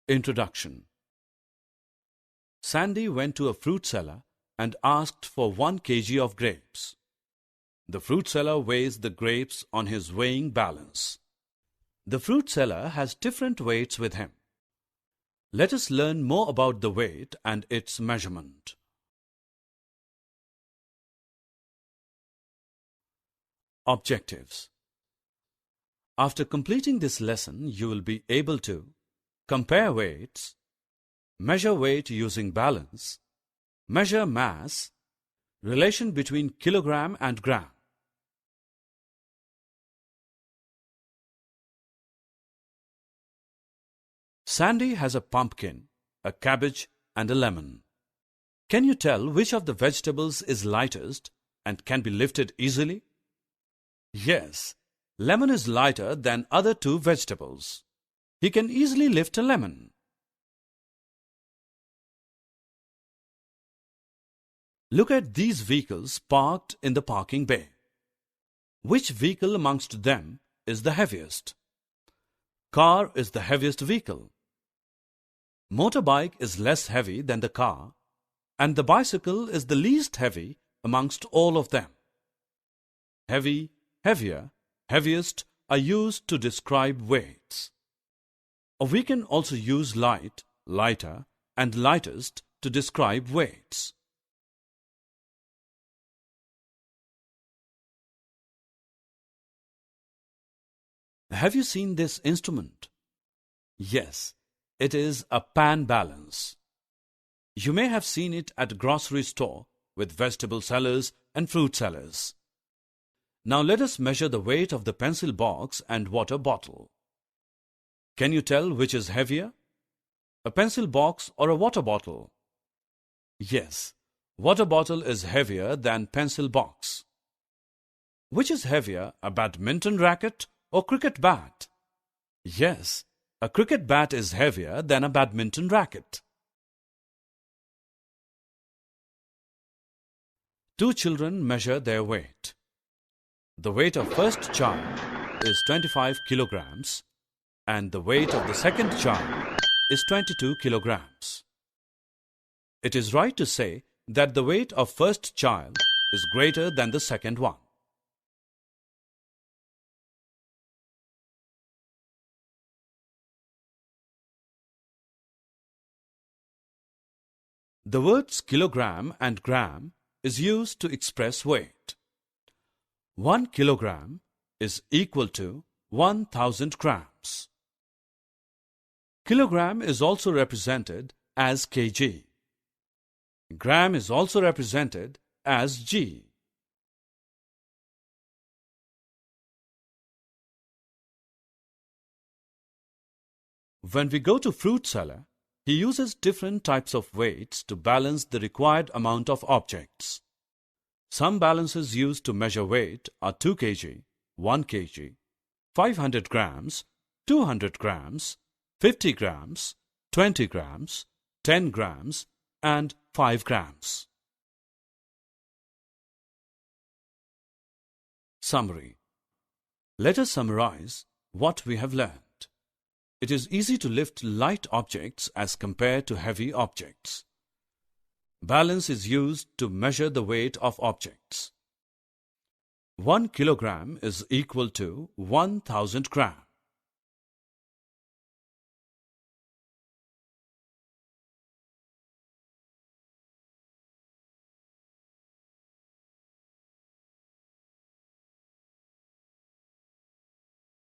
Introduction. Sandy went to a fruit seller and asked for 1 kg of grapes. The fruit seller weighs the grapes on his weighing balance. The fruit seller has different weights with him. Let us learn more about the weight and its measurement. Objectives. After completing this lesson, you will be able to compare weights, measure weight using balance, measure mass, relation between kilogram and gram. Sandy has a pumpkin, a cabbage, and a lemon. Can you tell which of the vegetables is lightest and can be lifted easily? Yes, lemon is lighter than other 2 vegetables. He can easily lift a lemon. Look at these vehicles parked in the parking bay. Which vehicle amongst them is the heaviest? Car is the heaviest vehicle. Motorbike is less heavy than the car, and the bicycle is the least heavy amongst all of them. Heavy, heavier, heaviest are used to describe weights. Or we can also use light, lighter, and lightest to describe weights. Have you seen this instrument? Yes, it is a pan balance. You may have seen it at a grocery store with vegetable sellers and fruit sellers. Now let us measure the weight of the pencil box and water bottle. Can you tell which is heavier? A pencil box or a water bottle? Yes, water bottle is heavier than pencil box. Which is heavier, a badminton racket or cricket bat? Yes, a cricket bat is heavier than a badminton racket. 2 children measure their weight. The weight of first child is 25 kilograms and the weight of the second child is 22 kilograms. It is right to say that the weight of first child is greater than the second one. The words kilogram and gram is used to express weight. 1 kilogram is equal to 1000 grams. Kilogram is also represented as kg. Gram is also represented as g. When we go to fruit seller, he uses different types of weights to balance the required amount of objects. Some balances used to measure weight are 2 kg, 1 kg, 500 grams, 200 grams, 50 grams, 20 grams, 10 grams, and 5 grams. Summary. Let us summarize what we have learned. It is easy to lift light objects as compared to heavy objects. Balance is used to measure the weight of objects. 1 kilogram is equal to 1000 grams.